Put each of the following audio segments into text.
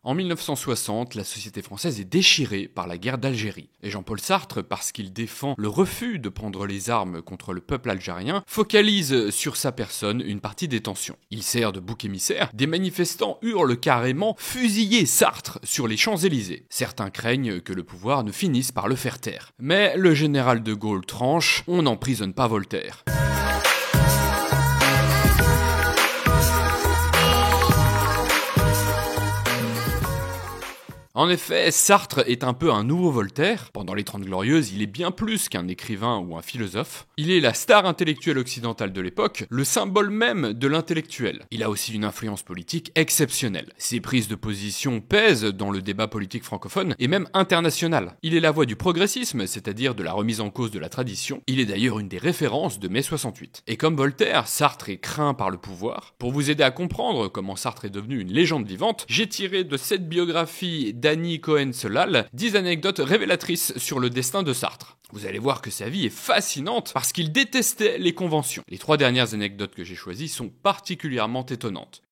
En 1960, la société française est déchirée par la guerre d'Algérie. Et Jean-Paul Sartre, parce qu'il défend le refus de prendre les armes contre le peuple algérien, focalise sur sa personne une partie des tensions. Il sert de bouc émissaire, des manifestants hurlent carrément « Fusillez Sartre !» sur les Champs-Élysées. Certains craignent que le pouvoir ne finisse par le faire taire. Mais le général de Gaulle tranche, on n'emprisonne pas Voltaire. En effet, Sartre est un peu un nouveau Voltaire. Pendant les 30 Glorieuses, il est bien plus qu'un écrivain ou un philosophe. Il est la star intellectuelle occidentale de l'époque, le symbole même de l'intellectuel. Il a aussi une influence politique exceptionnelle. Ses prises de position pèsent dans le débat politique francophone et même international. Il est la voix du progressisme, c'est-à-dire de la remise en cause de la tradition. Il est d'ailleurs une des références de mai 68. Et comme Voltaire, Sartre est craint par le pouvoir. Pour vous aider à comprendre comment Sartre est devenu une légende vivante, j'ai tiré de cette biographie d'Annie Cohen-Solal 10 anecdotes révélatrices sur le destin de Sartre. Vous allez voir que sa vie est fascinante parce qu'il détestait les conventions. Les 3 dernières anecdotes que j'ai choisies sont particulièrement étonnantes.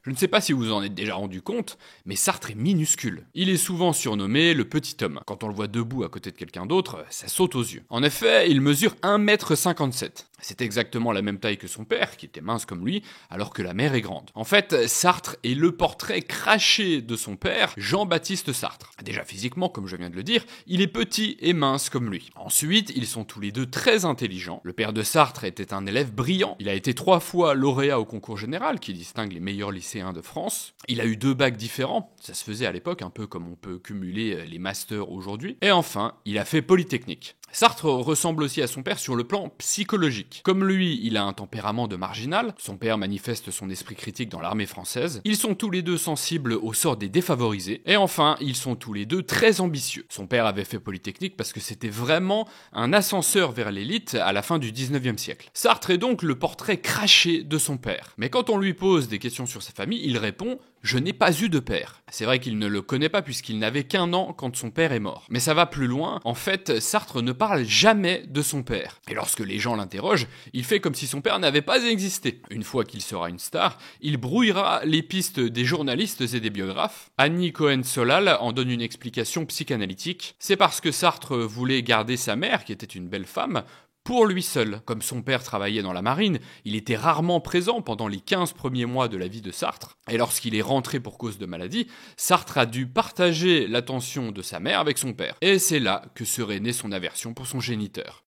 Je ne sais pas si vous en êtes déjà rendu compte, mais Sartre est minuscule. Il est souvent surnommé le petit homme. Quand on le voit debout à côté de quelqu'un d'autre, ça saute aux yeux. En effet, il mesure 1,57 m. C'est exactement la même taille que son père, qui était mince comme lui, alors que la mère est grande. En fait, Sartre est le portrait craché de son père, Jean-Baptiste Sartre. Déjà physiquement, comme je viens de le dire, il est petit et mince comme lui. Ensuite, ils sont tous les deux très intelligents. Le père de Sartre était un élève brillant. Il a été 3 fois lauréat au concours général, qui distingue les meilleurs lycéens de France. Il a eu 2 bacs différents. Ça se faisait à l'époque, un peu comme on peut cumuler les masters aujourd'hui. Et enfin, il a fait Polytechnique. Sartre ressemble aussi à son père sur le plan psychologique. Comme lui, il a un tempérament de marginal, son père manifeste son esprit critique dans l'armée française, ils sont tous les deux sensibles au sort des défavorisés, et enfin, ils sont tous les deux très ambitieux. Son père avait fait Polytechnique parce que c'était vraiment un ascenseur vers l'élite à la fin du 19e siècle. Sartre est donc le portrait craché de son père. Mais quand on lui pose des questions sur sa famille, il répond « Je n'ai pas eu de père ». C'est vrai qu'il ne le connaît pas puisqu'il n'avait qu'1 an quand son père est mort. Mais ça va plus loin, en fait, Sartre ne parle jamais de son père. Et lorsque les gens l'interrogent, il fait comme si son père n'avait pas existé. Une fois qu'il sera une star, il brouillera les pistes des journalistes et des biographes. Annie Cohen-Solal en donne une explication psychanalytique. C'est parce que Sartre voulait garder sa mère, qui était une belle femme, pour lui seul. Comme son père travaillait dans la marine, il était rarement présent pendant les 15 premiers mois de la vie de Sartre. Et lorsqu'il est rentré pour cause de maladie, Sartre a dû partager l'attention de sa mère avec son père. Et c'est là que serait née son aversion pour son géniteur.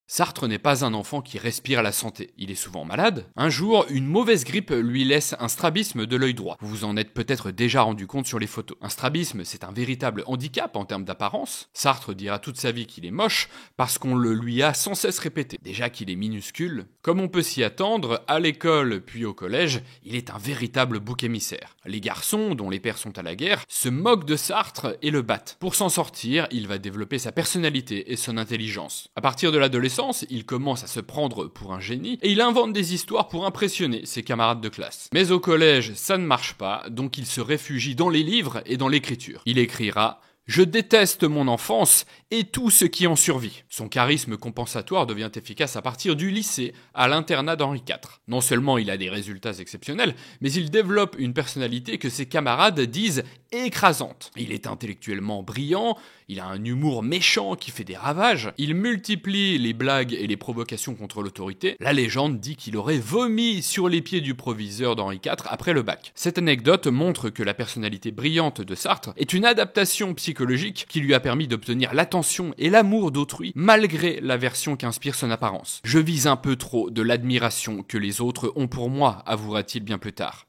Sartre n'est pas un enfant qui respire la santé. Il est souvent malade. Un jour, une mauvaise grippe lui laisse un strabisme de l'œil droit. Vous vous en êtes peut-être déjà rendu compte sur les photos. Un strabisme, c'est un véritable handicap en termes d'apparence. Sartre dira toute sa vie qu'il est moche parce qu'on le lui a sans cesse répété. Déjà qu'il est minuscule. Comme on peut s'y attendre, à l'école puis au collège, il est un véritable bouc émissaire. Les garçons, dont les pères sont à la guerre, se moquent de Sartre et le battent. Pour s'en sortir, il va développer sa personnalité et son intelligence. À partir de l'adolescence, il commence à se prendre pour un génie et il invente des histoires pour impressionner ses camarades de classe. Mais au collège, ça ne marche pas, donc il se réfugie dans les livres et dans l'écriture. Il écrira « Je déteste mon enfance et tout ce qui en survit ». Son charisme compensatoire devient efficace à partir du lycée, à l'internat d'Henri IV. Non seulement il a des résultats exceptionnels, mais il développe une personnalité que ses camarades disent écrasante. Il est intellectuellement brillant, il a un humour méchant qui fait des ravages, il multiplie les blagues et les provocations contre l'autorité. La légende dit qu'il aurait vomi sur les pieds du proviseur d'Henri IV après le bac. Cette anecdote montre que la personnalité brillante de Sartre est une adaptation psychologique qui lui a permis d'obtenir l'attention et l'amour d'autrui malgré l'aversion qu'inspire son apparence. Je vise un peu trop de l'admiration que les autres ont pour moi, avouera-t-il bien plus tard.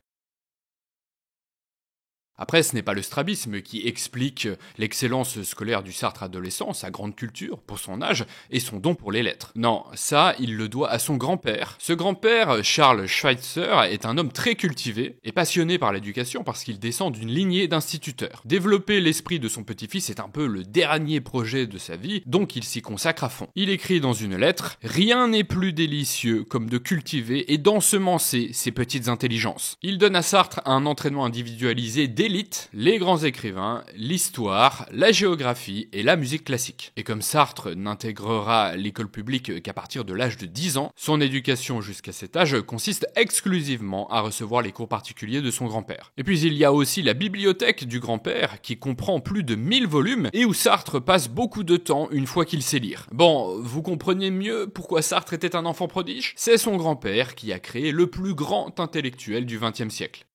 Après, ce n'est pas le strabisme qui explique l'excellence scolaire du Sartre adolescent, sa grande culture pour son âge et son don pour les lettres. Non, ça, il le doit à son grand-père. Ce grand-père, Charles Schweitzer, est un homme très cultivé et passionné par l'éducation parce qu'il descend d'une lignée d'instituteurs. Développer l'esprit de son petit-fils est un peu le dernier projet de sa vie, donc il s'y consacre à fond. Il écrit dans une lettre « Rien n'est plus délicieux comme de cultiver et d'ensemencer ces petites intelligences ». Il donne à Sartre un entraînement individualisé dès l'élite, les grands écrivains, l'histoire, la géographie et la musique classique. Et comme Sartre n'intégrera l'école publique qu'à partir de l'âge de 10 ans, son éducation jusqu'à cet âge consiste exclusivement à recevoir les cours particuliers de son grand-père. Et puis il y a aussi la bibliothèque du grand-père qui comprend plus de 1000 volumes et où Sartre passe beaucoup de temps une fois qu'il sait lire. Bon, vous comprenez mieux pourquoi Sartre était un enfant prodige ? C'est son grand-père qui a créé le plus grand intellectuel du XXe siècle.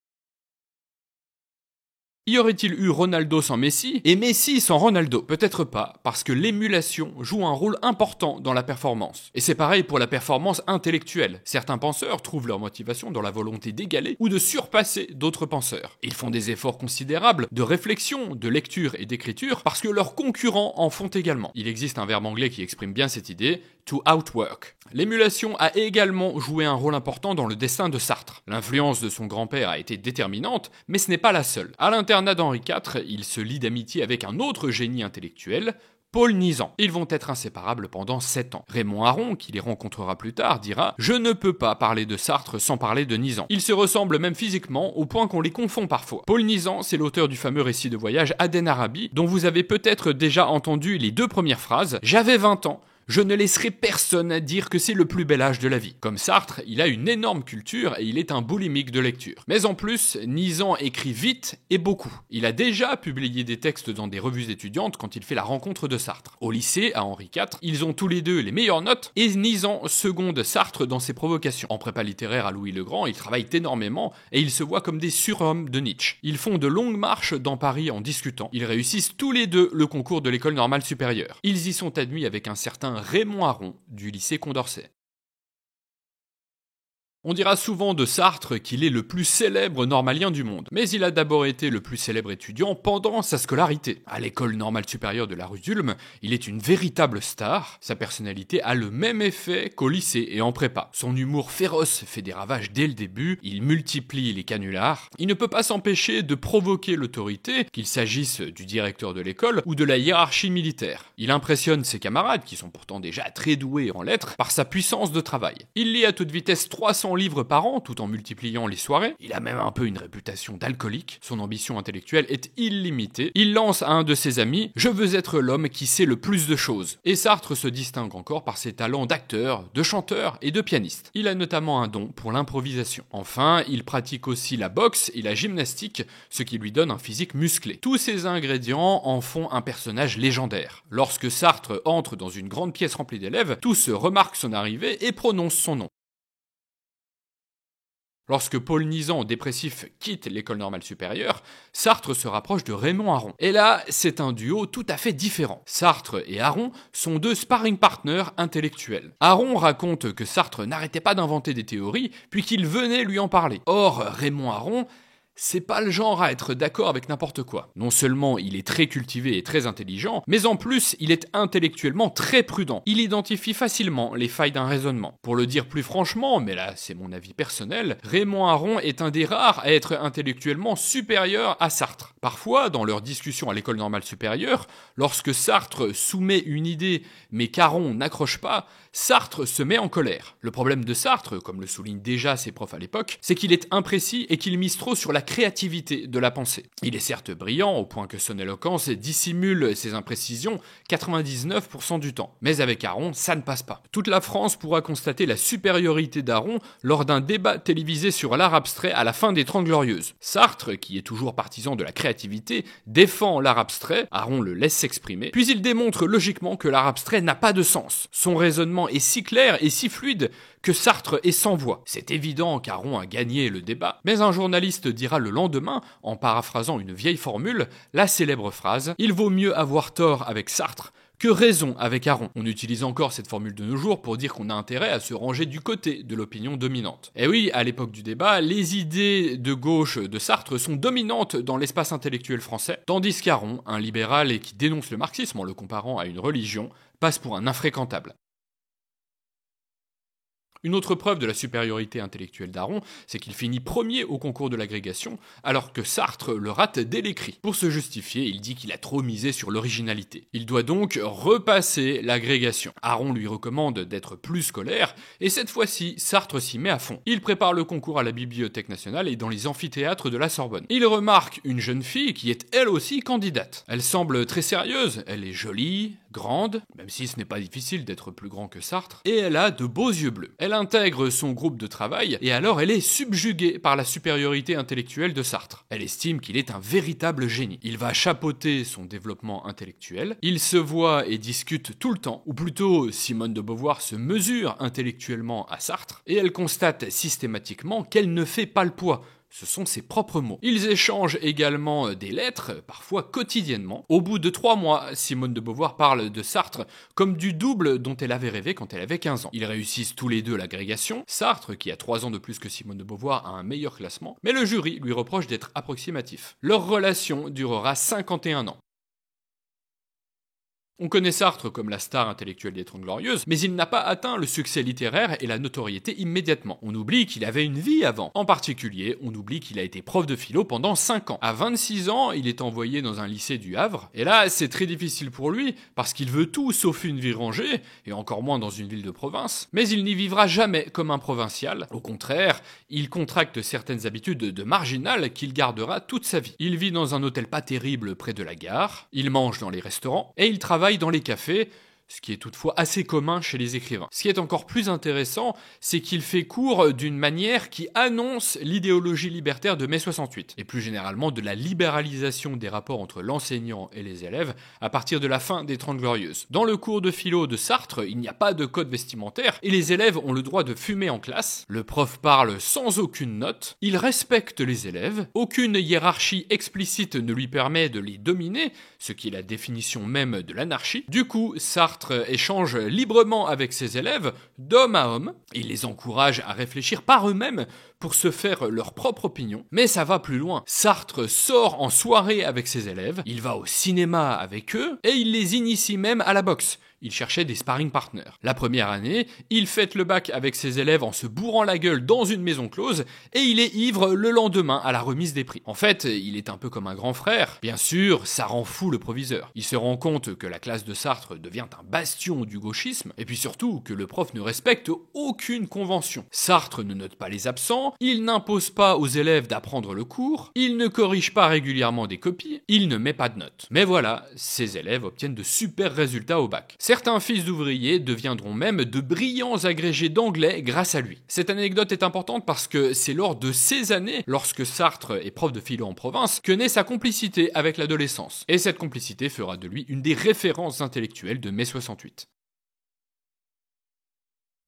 Y aurait-il eu Ronaldo sans Messi et Messi sans Ronaldo? Peut-être pas, parce que l'émulation joue un rôle important dans la performance. Et c'est pareil pour la performance intellectuelle. Certains penseurs trouvent leur motivation dans la volonté d'égaler ou de surpasser d'autres penseurs. Ils font des efforts considérables de réflexion, de lecture et d'écriture parce que leurs concurrents en font également. Il existe un verbe anglais qui exprime bien cette idée, to outwork. L'émulation a également joué un rôle important dans le destin de Sartre. L'influence de son grand-père a été déterminante, mais ce n'est pas la seule. À l'internat d'Henri IV, il se lie d'amitié avec un autre génie intellectuel, Paul Nizan. Ils vont être inséparables pendant 7 ans. Raymond Aron, qui les rencontrera plus tard, dira « Je ne peux pas parler de Sartre sans parler de Nizan. Ils se ressemblent même physiquement au point qu'on les confond parfois. » Paul Nizan, c'est l'auteur du fameux récit de voyage Aden Arabi, dont vous avez peut-être déjà entendu les 2 premières phrases « J'avais 20 ans. Je ne laisserai personne dire que c'est le plus bel âge de la vie. » Comme Sartre, il a une énorme culture et il est un boulimique de lecture. Mais en plus, Nizan écrit vite et beaucoup. Il a déjà publié des textes dans des revues étudiantes quand il fait la rencontre de Sartre. Au lycée, à Henri IV, ils ont tous les deux les meilleures notes et Nizan seconde Sartre dans ses provocations. En prépa littéraire à Louis le Grand, ils travaillent énormément et ils se voient comme des surhommes de Nietzsche. Ils font de longues marches dans Paris en discutant. Ils réussissent tous les deux le concours de l'école normale supérieure. Ils y sont admis avec un certain Raymond Aron du lycée Condorcet. On dira souvent de Sartre qu'il est le plus célèbre normalien du monde, mais il a d'abord été le plus célèbre étudiant pendant sa scolarité. À l'école normale supérieure de la rue d'Ulm, il est une véritable star. Sa personnalité a le même effet qu'au lycée et en prépa. Son humour féroce fait des ravages dès le début, il multiplie les canulars. Il ne peut pas s'empêcher de provoquer l'autorité, qu'il s'agisse du directeur de l'école ou de la hiérarchie militaire. Il impressionne ses camarades, qui sont pourtant déjà très doués en lettres, par sa puissance de travail. Il lit à toute vitesse 300 livres par an, tout en multipliant les soirées. Il a même un peu une réputation d'alcoolique. Son ambition intellectuelle est illimitée. Il lance à un de ses amis « Je veux être l'homme qui sait le plus de choses ». Et Sartre se distingue encore par ses talents d'acteur, de chanteur et de pianiste. Il a notamment un don pour l'improvisation. Enfin, il pratique aussi la boxe et la gymnastique, ce qui lui donne un physique musclé. Tous ces ingrédients en font un personnage légendaire. Lorsque Sartre entre dans une grande pièce remplie d'élèves, tous remarquent son arrivée et prononcent son nom. Lorsque Paul Nizan, dépressif, quitte l'école normale supérieure, Sartre se rapproche de Raymond Aron. Et là, c'est un duo tout à fait différent. Sartre et Aron sont 2 sparring partners intellectuels. Aron raconte que Sartre n'arrêtait pas d'inventer des théories, puis qu'il venait lui en parler. Or, Raymond Aron, c'est pas le genre à être d'accord avec n'importe quoi. Non seulement il est très cultivé et très intelligent, mais en plus il est intellectuellement très prudent. Il identifie facilement les failles d'un raisonnement. Pour le dire plus franchement, mais là c'est mon avis personnel, Raymond Aron est un des rares à être intellectuellement supérieur à Sartre. Parfois, dans leurs discussions à l'école normale supérieure, lorsque Sartre soumet une idée mais qu'Aron n'accroche pas, Sartre se met en colère. Le problème de Sartre, comme le soulignent déjà ses profs à l'époque, c'est qu'il est imprécis et qu'il mise trop sur la créativité de la pensée. Il est certes brillant, au point que son éloquence dissimule ses imprécisions 99% du temps. Mais avec Aron, ça ne passe pas. Toute la France pourra constater la supériorité d'Aron lors d'un débat télévisé sur l'art abstrait à la fin des 30 Glorieuses. Sartre, qui est toujours partisan de la créativité, défend l'art abstrait, Aron le laisse s'exprimer, puis il démontre logiquement que l'art abstrait n'a pas de sens. Son raisonnement est si clair et si fluide que Sartre est sans voix. C'est évident qu'Aron a gagné le débat, mais un journaliste dira le lendemain, en paraphrasant une vieille formule, la célèbre phrase « Il vaut mieux avoir tort avec Sartre que raison avec Aron ». On utilise encore cette formule de nos jours pour dire qu'on a intérêt à se ranger du côté de l'opinion dominante. Et oui, à l'époque du débat, les idées de gauche de Sartre sont dominantes dans l'espace intellectuel français, tandis qu'Aron, un libéral et qui dénonce le marxisme en le comparant à une religion, passe pour un infréquentable. Une autre preuve de la supériorité intellectuelle d'Aron, c'est qu'il finit premier au concours de l'agrégation, alors que Sartre le rate dès l'écrit. Pour se justifier, il dit qu'il a trop misé sur l'originalité. Il doit donc repasser l'agrégation. Aron lui recommande d'être plus scolaire, et cette fois-ci, Sartre s'y met à fond. Il prépare le concours à la Bibliothèque nationale et dans les amphithéâtres de la Sorbonne. Il remarque une jeune fille qui est elle aussi candidate. Elle semble très sérieuse, elle est jolie, grande, même si ce n'est pas difficile d'être plus grand que Sartre, et elle a de beaux yeux bleus. Elle intègre son groupe de travail, et alors elle est subjuguée par la supériorité intellectuelle de Sartre. Elle estime qu'il est un véritable génie. Il va chapeauter son développement intellectuel, il se voit et discute tout le temps, ou plutôt Simone de Beauvoir se mesure intellectuellement à Sartre, et elle constate systématiquement qu'elle ne fait pas le poids. Ce sont ses propres mots. Ils échangent également des lettres, parfois quotidiennement. Au bout de 3 mois, Simone de Beauvoir parle de Sartre comme du double dont elle avait rêvé quand elle avait 15 ans. Ils réussissent tous les deux l'agrégation. Sartre, qui a 3 ans de plus que Simone de Beauvoir, a un meilleur classement, mais le jury lui reproche d'être approximatif. Leur relation durera 51 ans. On connaît Sartre comme la star intellectuelle des Trente Glorieuses, mais il n'a pas atteint le succès littéraire et la notoriété immédiatement. On oublie qu'il avait une vie avant. En particulier, on oublie qu'il a été prof de philo pendant 5 ans. À 26 ans, il est envoyé dans un lycée du Havre, et là, c'est très difficile pour lui, parce qu'il veut tout sauf une vie rangée, et encore moins dans une ville de province, mais il n'y vivra jamais comme un provincial. Au contraire, il contracte certaines habitudes de marginal qu'il gardera toute sa vie. Il vit dans un hôtel pas terrible près de la gare, il mange dans les restaurants, et il travaille dans les cafés, ce qui est toutefois assez commun chez les écrivains. Ce qui est encore plus intéressant, c'est qu'il fait cours d'une manière qui annonce l'idéologie libertaire de mai 68, et plus généralement de la libéralisation des rapports entre l'enseignant et les élèves à partir de la fin des Trente Glorieuses. Dans le cours de philo de Sartre, il n'y a pas de code vestimentaire, et les élèves ont le droit de fumer en classe, le prof parle sans aucune note, il respecte les élèves, aucune hiérarchie explicite ne lui permet de les dominer, ce qui est la définition même de l'anarchie. Du coup, Sartre échange librement avec ses élèves, d'homme à homme. Il les encourage à réfléchir par eux-mêmes pour se faire leur propre opinion. Mais ça va plus loin. Sartre sort en soirée avec ses élèves, il va au cinéma avec eux, et il les initie même à la boxe. Il cherchait des sparring partners. La première année, il fête le bac avec ses élèves en se bourrant la gueule dans une maison close, et il est ivre le lendemain à la remise des prix. En fait, il est un peu comme un grand frère. Bien sûr, ça rend fou le proviseur. Il se rend compte que la classe de Sartre devient un bastion du gauchisme, et puis surtout que le prof ne respecte aucune convention. Sartre ne note pas les absents, il n'impose pas aux élèves d'apprendre le cours, il ne corrige pas régulièrement des copies, il ne met pas de notes. Mais voilà, ses élèves obtiennent de super résultats au bac. Certains fils d'ouvriers deviendront même de brillants agrégés d'anglais grâce à lui. Cette anecdote est importante parce que c'est lors de ces années, lorsque Sartre est prof de philo en province, que naît sa complicité avec l'adolescence. Et cette complicité fera de lui une des références intellectuelles de mai 68.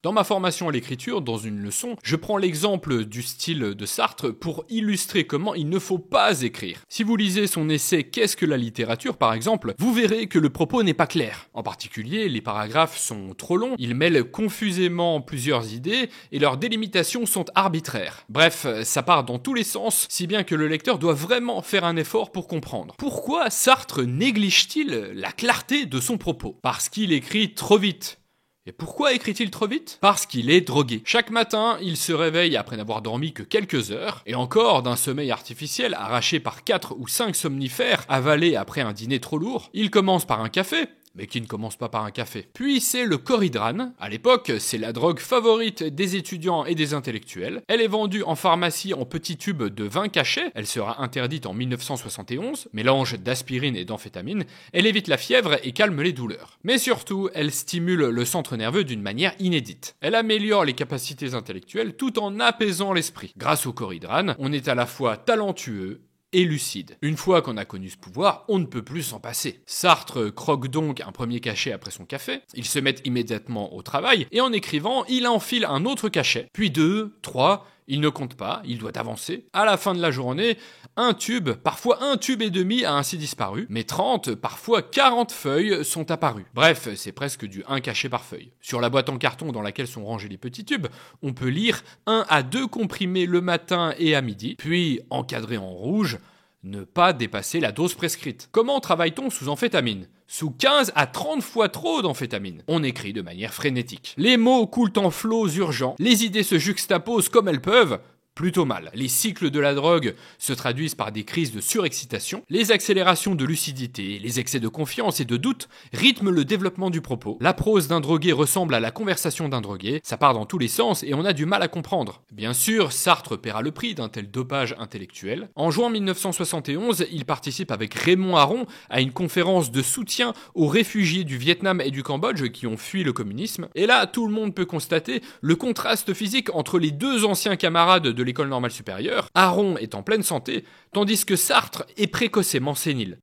Dans ma formation à l'écriture, dans une leçon, je prends l'exemple du style de Sartre pour illustrer comment il ne faut pas écrire. Si vous lisez son essai Qu'est-ce que la littérature, par exemple, vous verrez que le propos n'est pas clair. En particulier, les paragraphes sont trop longs, ils mêlent confusément plusieurs idées et leurs délimitations sont arbitraires. Bref, ça part dans tous les sens, si bien que le lecteur doit vraiment faire un effort pour comprendre. Pourquoi Sartre néglige-t-il la clarté de son propos ? Parce qu'il écrit trop vite. Et pourquoi écrit-il trop vite ? Parce qu'il est drogué. Chaque matin, il se réveille après n'avoir dormi que quelques heures, et encore d'un sommeil artificiel arraché par 4 ou 5 somnifères avalés après un dîner trop lourd. Il commence par un café, mais qui ne commence pas par un café. Puis c'est le Coridrane. À l'époque, c'est la drogue favorite des étudiants et des intellectuels. Elle est vendue en pharmacie en petits tubes de 20 cachets. Elle sera interdite en 1971. Mélange d'aspirine et d'amphétamine. Elle évite la fièvre et calme les douleurs. Mais surtout, elle stimule le centre nerveux d'une manière inédite. Elle améliore les capacités intellectuelles tout en apaisant l'esprit. Grâce au Coridrane, on est à la fois talentueux et lucide. Une fois qu'on a connu ce pouvoir, on ne peut plus s'en passer. Sartre croque donc un premier cachet après son café, il se met immédiatement au travail, et en écrivant, il enfile un autre cachet, puis 2, 3, il ne compte pas, il doit avancer. À la fin de la journée, un tube, parfois 1,5 tube a ainsi disparu, mais 30, parfois 40 feuilles sont apparues. Bref, c'est presque du 1 cachet par feuille. Sur la boîte en carton dans laquelle sont rangés les petits tubes, on peut lire 1 à 2 comprimés le matin et à midi, puis, encadré en rouge, ne pas dépasser la dose prescrite. Comment travaille-t-on sous amphétamine ? sous 15 à 30 fois trop d'amphétamine. On écrit de manière frénétique. Les mots coulent en flots urgents, les idées se juxtaposent comme elles peuvent, plutôt mal. Les cycles de la drogue se traduisent par des crises de surexcitation, les accélérations de lucidité, les excès de confiance et de doute rythment le développement du propos. La prose d'un drogué ressemble à la conversation d'un drogué, ça part dans tous les sens et on a du mal à comprendre. Bien sûr, Sartre paiera le prix d'un tel dopage intellectuel. En juin 1971, il participe avec Raymond Aron à une conférence de soutien aux réfugiés du Vietnam et du Cambodge qui ont fui le communisme. Et là, tout le monde peut constater le contraste physique entre les deux anciens camarades de l'école normale supérieure. Aron est en pleine santé, tandis que Sartre est précocement sénile.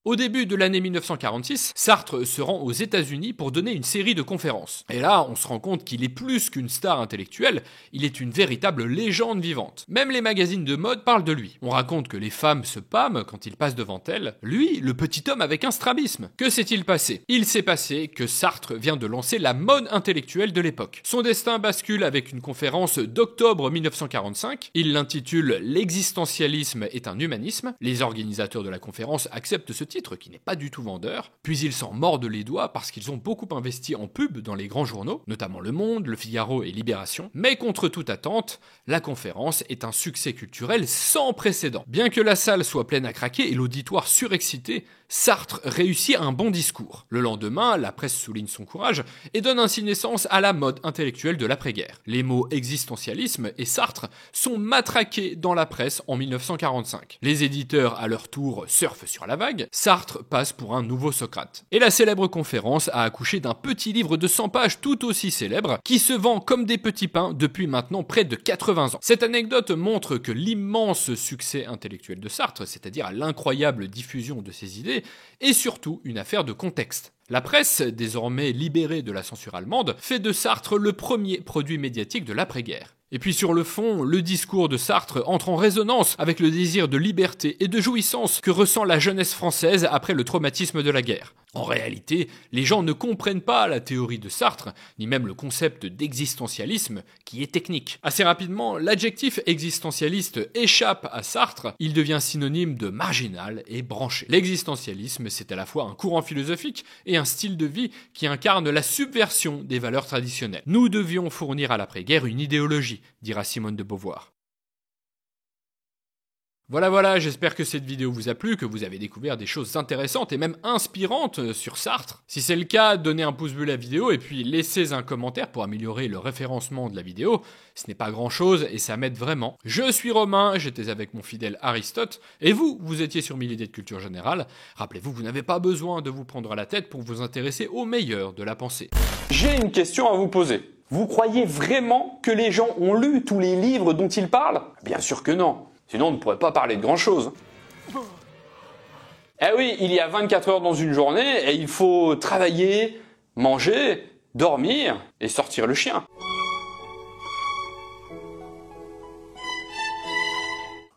Au début de l'année 1946, Sartre se rend aux États-Unis pour donner une série de conférences. Et là, on se rend compte qu'il est plus qu'une star intellectuelle, il est une véritable légende vivante. Même les magazines de mode parlent de lui. On raconte que les femmes se pâment quand il passe devant elles. Lui, le petit homme avec un strabisme. Que s'est-il passé? Il s'est passé que Sartre vient de lancer la mode intellectuelle de l'époque. Son destin bascule avec une conférence d'octobre 1945. Il l'intitule « L'existentialisme est un humanisme ». Les organisateurs de la conférence acceptent ce titre qui n'est pas du tout vendeur, puis ils s'en mordent les doigts parce qu'ils ont beaucoup investi en pub dans les grands journaux, notamment Le Monde, Le Figaro et Libération, mais contre toute attente, la conférence est un succès culturel sans précédent. Bien que la salle soit pleine à craquer et l'auditoire surexcité, Sartre réussit un bon discours. Le lendemain, la presse souligne son courage et donne ainsi naissance à la mode intellectuelle de l'après-guerre. Les mots existentialisme et Sartre sont matraqués dans la presse en 1945. Les éditeurs, à leur tour, surfent sur la vague. Sartre passe pour un nouveau Socrate. Et la célèbre conférence a accouché d'un petit livre de 100 pages tout aussi célèbre qui se vend comme des petits pains depuis maintenant près de 80 ans. Cette anecdote montre que l'immense succès intellectuel de Sartre, c'est-à-dire l'incroyable diffusion de ses idées, est surtout une affaire de contexte. La presse, désormais libérée de la censure allemande, fait de Sartre le premier produit médiatique de l'après-guerre. Et puis sur le fond, le discours de Sartre entre en résonance avec le désir de liberté et de jouissance que ressent la jeunesse française après le traumatisme de la guerre. En réalité, les gens ne comprennent pas la théorie de Sartre, ni même le concept d'existentialisme, qui est technique. Assez rapidement, l'adjectif existentialiste échappe à Sartre, il devient synonyme de marginal et branché. L'existentialisme, c'est à la fois un courant philosophique et un style de vie qui incarne la subversion des valeurs traditionnelles. Nous devions fournir à l'après-guerre une idéologie, dira Simone de Beauvoir. Voilà, j'espère que cette vidéo vous a plu, que vous avez découvert des choses intéressantes et même inspirantes sur Sartre. Si c'est le cas, donnez un pouce bleu à la vidéo et puis laissez un commentaire pour améliorer le référencement de la vidéo. Ce n'est pas grand chose et ça m'aide vraiment. Je suis Romain, j'étais avec mon fidèle Aristote, et vous étiez sur 1000 idées de culture générale. Rappelez-vous, vous n'avez pas besoin de vous prendre la tête pour vous intéresser au meilleur de la pensée. J'ai une question à vous poser. Vous croyez vraiment que les gens ont lu tous les livres dont ils parlent? Bien sûr que non. Sinon, on ne pourrait pas parler de grand-chose. Eh oui, il y a 24 heures dans une journée et il faut travailler, manger, dormir et sortir le chien.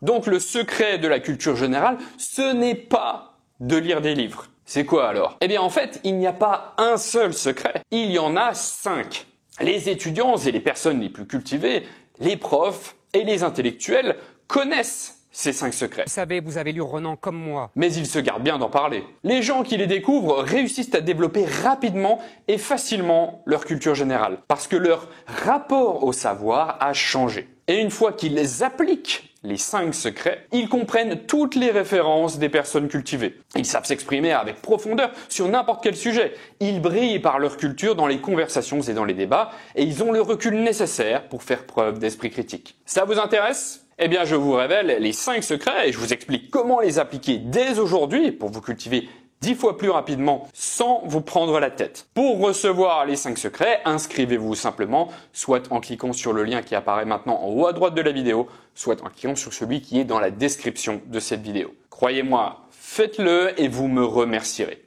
Donc le secret de la culture générale, ce n'est pas de lire des livres. C'est quoi alors? Eh bien en fait, il n'y a pas un seul secret. Il y en a 5. Les étudiants et les personnes les plus cultivées, les profs et les intellectuels connaissent ces 5 secrets. Vous savez, vous avez lu Renan comme moi. Mais ils se gardent bien d'en parler. Les gens qui les découvrent réussissent à développer rapidement et facilement leur culture générale. Parce que leur rapport au savoir a changé. Et une fois qu'ils appliquent les 5 secrets, ils comprennent toutes les références des personnes cultivées. Ils savent s'exprimer avec profondeur sur n'importe quel sujet. Ils brillent par leur culture dans les conversations et dans les débats, et ils ont le recul nécessaire pour faire preuve d'esprit critique. Ça vous intéresse ? Eh bien, je vous révèle les 5 secrets et je vous explique comment les appliquer dès aujourd'hui pour vous cultiver 10 fois plus rapidement sans vous prendre la tête. Pour recevoir les 5 secrets, inscrivez-vous simplement, soit en cliquant sur le lien qui apparaît maintenant en haut à droite de la vidéo, soit en cliquant sur celui qui est dans la description de cette vidéo. Croyez-moi, faites-le et vous me remercierez.